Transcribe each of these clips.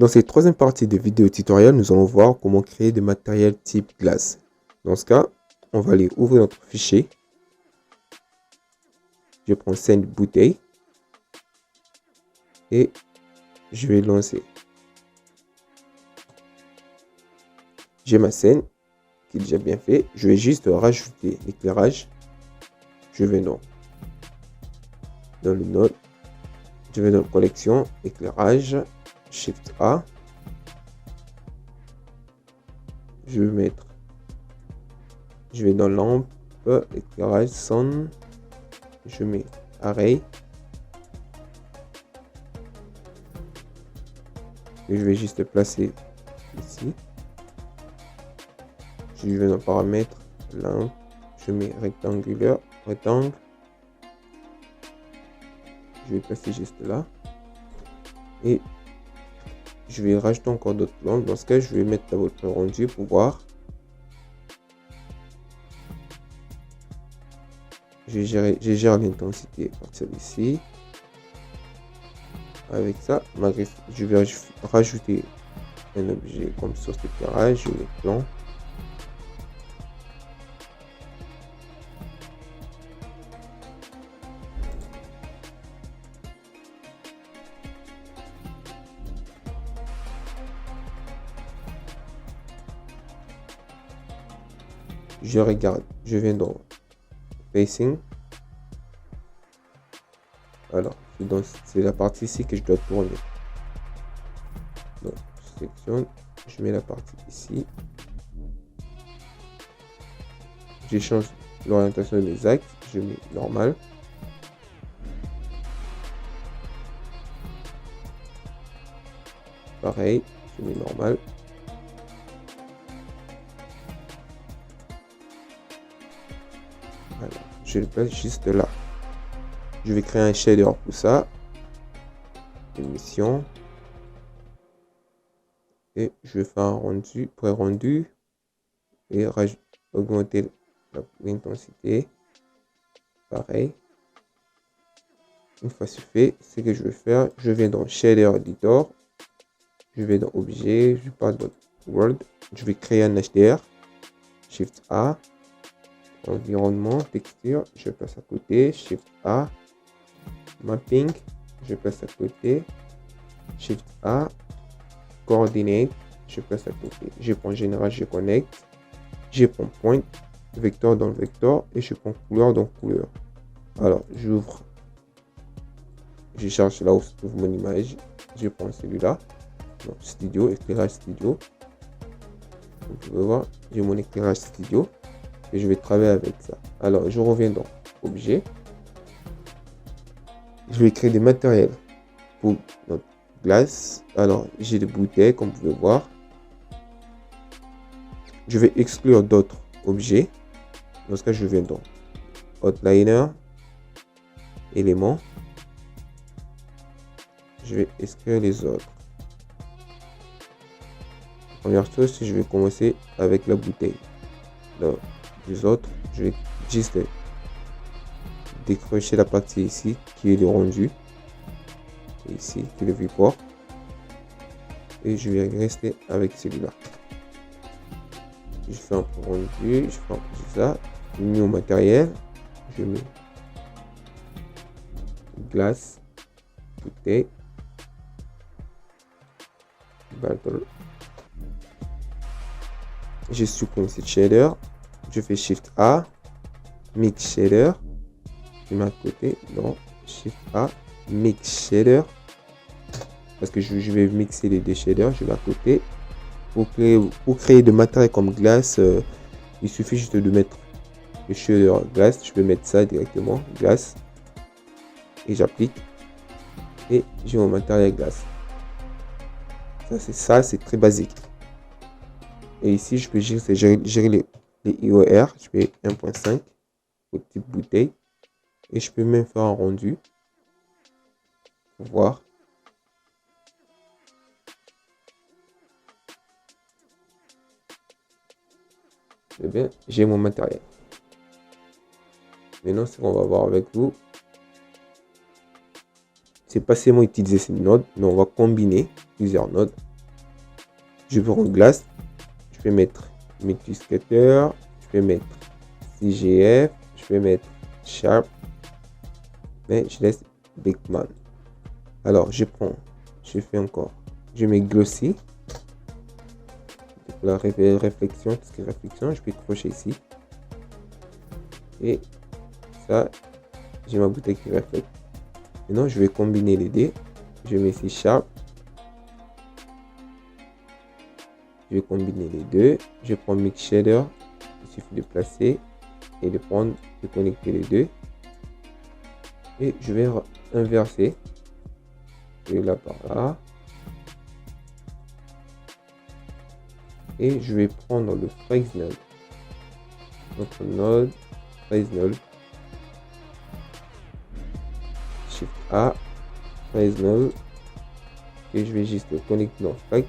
Dans cette troisième partie de vidéo tutoriel, nous allons voir comment créer des matériels type glace. Dans ce cas, on va aller ouvrir notre fichier. Je prends scène bouteille et je vais lancer. J'ai ma scène qui est déjà bien fait. Je vais juste rajouter l'éclairage. Je vais dans le node. Je vais dans collection, éclairage, Shift A. Je vais dans lampe, éclairage, son. Je mets array. Et je vais juste placer ici. Je vais dans paramètres, lampe. Je mets rectangulaire, rectangle. Je vais placer juste là. Et je vais rajouter encore d'autres lampes. Dans ce cas, je vais mettre la votre rendu pour voir. Je gère l'intensité à partir d'ici. Avec ça, je vais rajouter un objet comme source d'éclairage. Je mets plan. Je regarde, je viens dans Facing. Alors, c'est la partie ici que je dois tourner. Donc, je sélectionne, je mets la partie ici. J'échange l'orientation des axes, je mets normal. Pareil, je mets normal. Voilà, je le place juste là. Je vais créer un shader pour ça. Émission. Et je vais faire un rendu, pré-rendu. Et augmenter l'intensité. Pareil. Une fois c'est fait, ce que je vais faire, je vais dans Shader Editor. Je vais dans Objet, je pars dans World. Je vais créer un HDR. Shift A. Environnement, texture, je place à côté. Shift A. Mapping, je place à côté. Shift A. Coordinate, je place à côté. Je prends général, je connecte. Je prends point, vecteur dans le vecteur et je prends couleur dans couleur. Alors, j'ouvre. Je cherche là où se trouve mon image. Je prends celui-là. Donc, studio, éclairage studio. Vous pouvez voir, j'ai mon éclairage studio et je vais travailler avec ça. Alors, je reviens dans objet. Je vais créer des matériels pour notre glace. Alors, j'ai des bouteilles, comme vous pouvez voir. Je vais exclure d'autres objets. Dans ce cas, je viens dans Outliner, éléments. Je vais exclure les autres. Première chose, je vais commencer avec la bouteille. Les autres, je vais juste décrocher la partie ici qui est le rendu. Ici, qui est le viewport. Et je vais rester avec celui-là. Je fais un rendu, je fais ça. New matériel. Je mets glace, bouteille, battle. Je supprime cette shader. Je fais Shift A, Mix Shader. Je mets à côté, non, Shift A, Mix Shader. Parce que je vais mixer les deux shaders, je mets à côté. Pour créer de matériel comme glace, il suffit juste de mettre le shader glace. Je peux mettre ça directement, glace. Et j'applique. Et j'ai mon matériel glace. Ça, c'est très basique. Et ici, je peux gérer les IOR. Je fais 1.5 au type bouteille. Et je peux même faire un rendu. Pour voir. Eh bien, j'ai mon matériel. Maintenant, ce qu'on va voir avec vous, c'est pas seulement utiliser ces nodes, mais on va combiner plusieurs nodes je veux en glace, je vais mettre Metuscator, je vais mettre CGF, je vais mettre Sharp, mais je laisse Beckman. Alors, je fais encore, je mets Glossy, pour la réflexion, tout ce qui est réflexion, je peux crocher ici. Et ça, j'ai ma bouteille qui reflète. Maintenant, je vais combiner les deux. Je mets ici Sharp. Je vais combiner les deux. Je prends Mix Shader. Il suffit de placer et de connecter les deux. Et je vais inverser. De là par là. Et je vais prendre le Fresnel. Notre node Fresnel. Shift A. Fresnel. Et je vais juste le connecter dans Frag.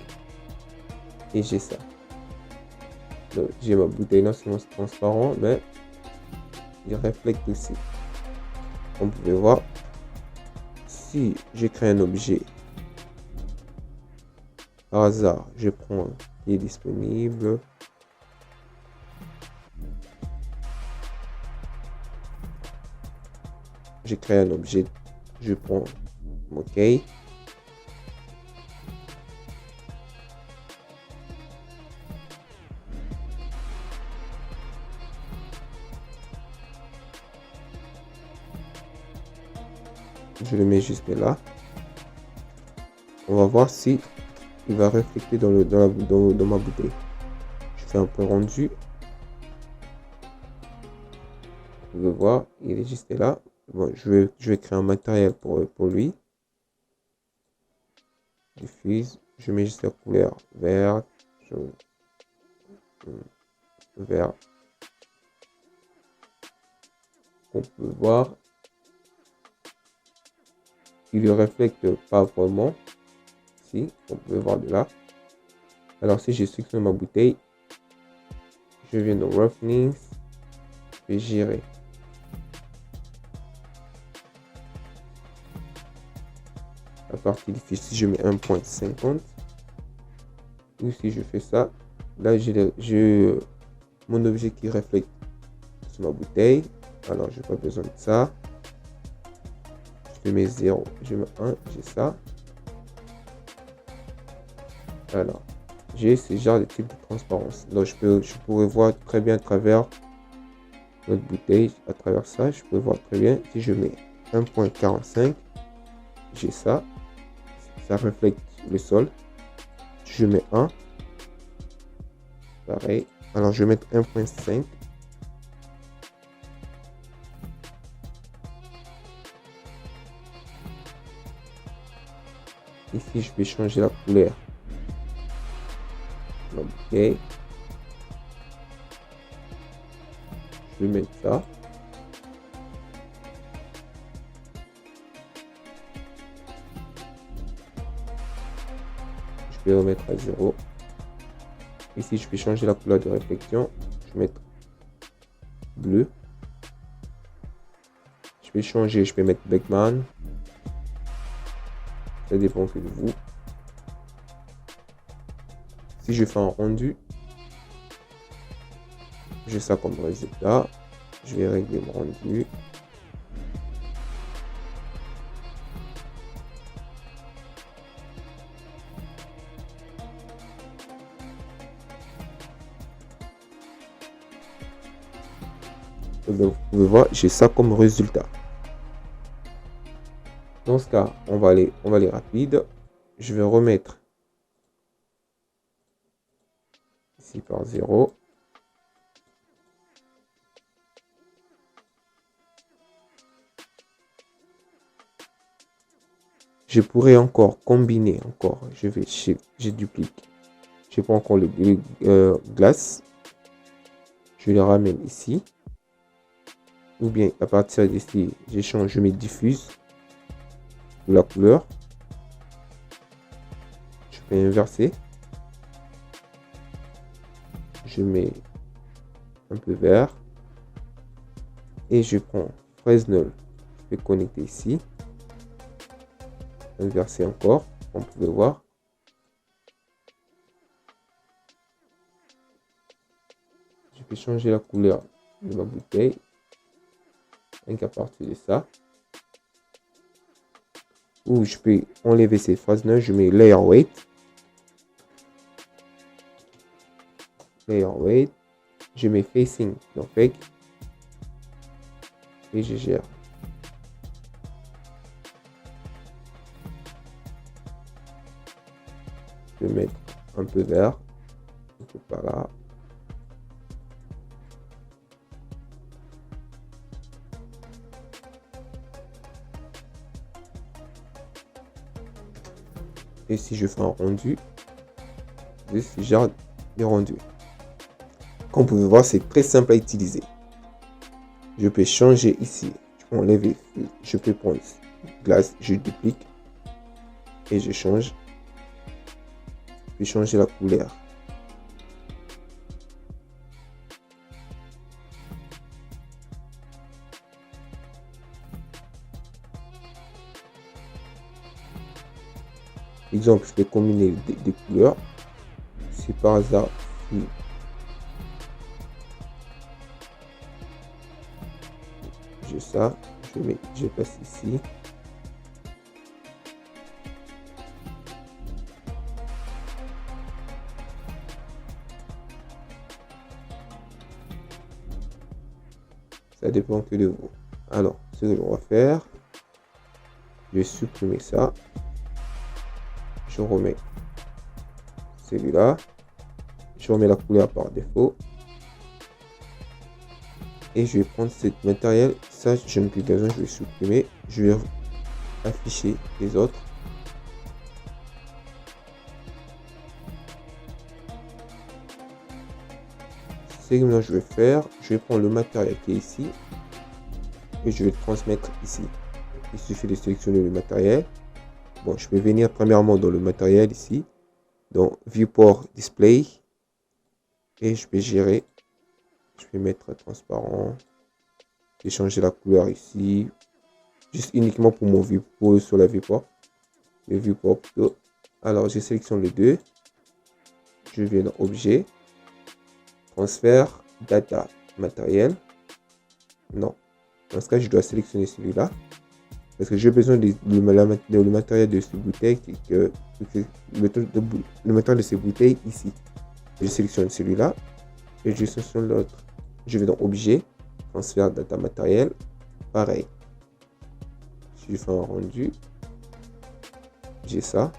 Et j'ai ça. Donc, j'ai ma bouteille non seulement transparent, mais il reflète aussi. Comme vous pouvez voir, si je crée un objet, par hasard, je prends qui est disponible. Je crée un objet, je prends OK. Je le mets juste là. On va voir si il va refléter dans ma bouteille. Je fais un peu rendu. Vous pouvez voir, il est juste là. Bon, je vais créer un matériel pour lui. Diffuse. Je mets juste la couleur vert, jaune, vert. On peut voir. Il ne reflète pas vraiment. Si, on peut voir de là. Alors, si je sélectionne ma bouteille, je viens dans Roughness, je vais gérer. La partie diffuse, si je mets 1.50, ou si je fais ça, là, j'ai mon objet qui reflète sur ma bouteille. Alors, je n'ai pas besoin de ça. Je mets 0, je mets 1, j'ai ça. Alors, j'ai ce genre de type de transparence. Donc, je pourrais voir très bien à travers notre bouteille. À travers ça, je peux voir très bien. Si je mets 1.45, j'ai ça. Ça reflète le sol. Je mets 1. Pareil. Alors, je vais mettre 1.5. Ici, je vais changer la couleur. Ok. Je vais mettre ça. Je vais remettre à 0. Ici, je vais changer la couleur de réflexion. Je vais mettre bleu. Je vais changer, je vais mettre Beckman. Ça dépend que de vous. Si je fais un rendu, j'ai ça comme résultat. Je vais régler mon rendu. Vous pouvez voir, j'ai ça comme résultat. Dans ce cas, on va aller rapide. Je vais remettre ici par 0. Je pourrais encore combiner encore. Je duplique. Je prends encore le glace. Je le ramène ici. Ou bien à partir d'ici, j'échange, je mets diffuse la couleur. Je peux inverser. Je mets un peu vert. Et je prends Fresnel. Je vais connecter ici. Inverser encore, comme vous pouvez voir. peux changer la couleur de ma bouteille. Rien qu'à partir de ça. Ou je peux enlever cette phrase-là. Je mets layer weight. Layer weight. Je mets facing dans fake. Et je gère. Je vais mettre un peu vert. Un peu par là. Et si je fais un rendu, je gère les rendus. Comme vous pouvez voir, c'est très simple à utiliser. Je peux changer ici. Je peux enlever. Je peux prendre glace, je duplique. Et je change. Je peux changer la couleur. Exemple, je peux combiner des couleurs. Si par hasard, si j'ai ça, je passe ici. Ça dépend que de vous. Alors, ce que l'on va faire, je vais supprimer ça. Je remets celui-là. Je remets la couleur par défaut. Et je vais prendre cette matériel. Ça, je n'ai plus besoin. Je vais supprimer. Je vais afficher les autres. Ce que je vais faire, je vais prendre le matériel qui est ici. Et je vais le transmettre ici. Il suffit de sélectionner le matériel. Bon, je vais venir premièrement dans le matériel ici. Dans Viewport Display. Et je vais gérer. Je vais mettre transparent. Je vais changer la couleur ici. Juste uniquement pour mon viewport sur la viewport. Le viewport plutôt. Alors, je sélectionne les deux. Je vais dans Objet. Transfert. Data. Matériel. Non. Dans ce cas, je dois sélectionner celui-là. Parce que j'ai besoin le matériel de ces bouteilles. Le matériel de ces bouteilles ici. Je sélectionne celui-là. Et je sélectionne l'autre. Je vais dans Objet. Transfert data matériel. Pareil. Si je fais un rendu. J'ai ça.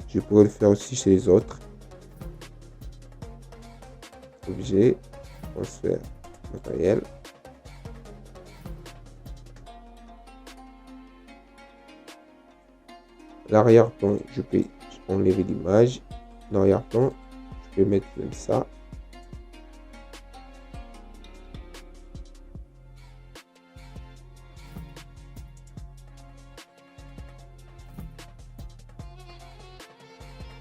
Je pourrais le faire aussi chez les autres. Objet. Transfert matériel. L'arrière-plan, je peux enlever l'image. L'arrière-plan, je peux mettre comme ça.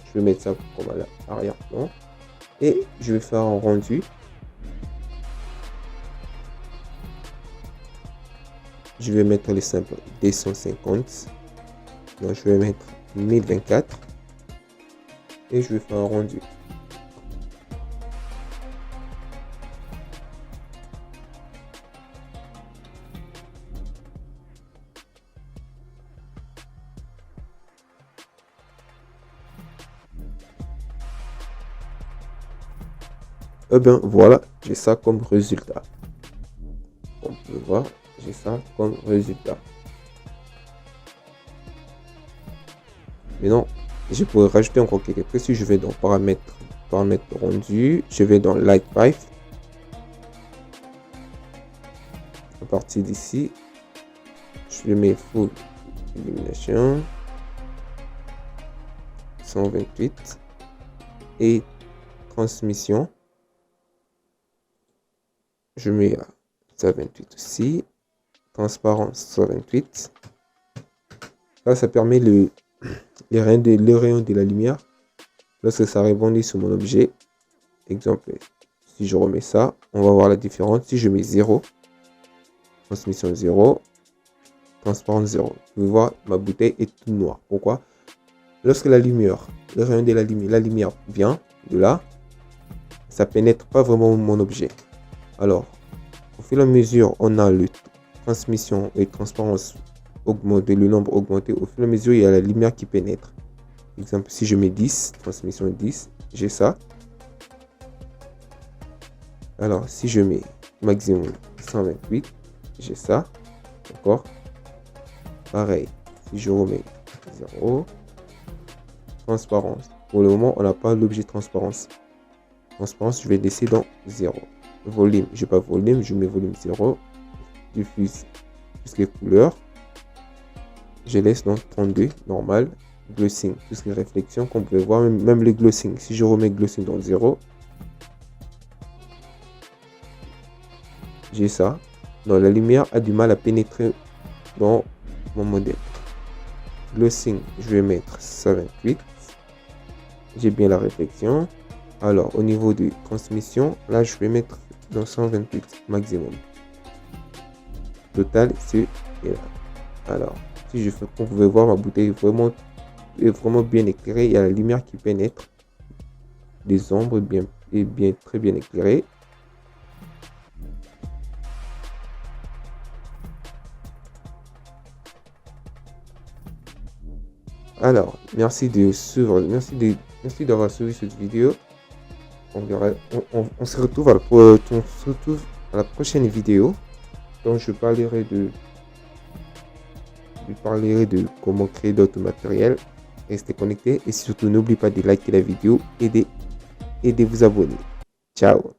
Je vais mettre ça comme à l'arrière-plan. Et je vais faire un rendu. Je vais mettre les simples D150. Donc, je vais mettre 1024. Et je vais faire un rendu. Et bien voilà, j'ai ça comme résultat. On peut voir, j'ai ça comme résultat. Maintenant, je pourrais rajouter encore quelques trucs. Si je vais dans paramètres rendu, je vais dans Light Pipe. À partir d'ici, je mets Full Illumination 128 et transmission. Je mets 128 aussi. Transparence 128. Là, ça permet le rayon de la lumière lorsque ça rebondit sur mon objet. Exemple, si je remets ça, on va voir la différence. Si je mets 0, transmission 0, transparence 0. Vous pouvez voir, ma bouteille est toute noire. Pourquoi? Lorsque la lumière, le rayon de la lumière vient de là, ça pénètre pas vraiment mon objet. Alors, au fur et à mesure, on a le transmission et transparence augmenté, le nombre augmenté. Au fur et à mesure, il y a la lumière qui pénètre. Exemple, si je mets 10, transmission 10, j'ai ça. Alors, si je mets maximum 128, j'ai ça. D'accord? Pareil, si je remets 0, transparence. Pour le moment, on n'a pas l'objet transparence. Transparence, je vais laisser dans 0. Volume, je n'ai pas volume, je mets volume 0. Diffuse tout ce qui est couleur. Je laisse dans 32, normal. Glossing, tout ce qui est réflexion, qu'on peut voir, même le glossing. Si je remets glossing dans 0, j'ai ça. Donc la lumière a du mal à pénétrer dans mon modèle. Glossing, je vais mettre 128. J'ai bien la réflexion. Alors au niveau de transmission, là je vais mettre dans 128 maximum. Total, c'est là. Alors si je fais, vous pouvez voir, ma bouteille est vraiment bien éclairée. Il y a la lumière qui pénètre. Des ombres très bien éclairées. Alors, merci d'avoir suivi cette vidéo. On se retrouve à la prochaine vidéo. Donc, je parlerai de comment créer d'autres matériels. Restez connectés et surtout n'oubliez pas de liker la vidéo et de vous abonner. Ciao.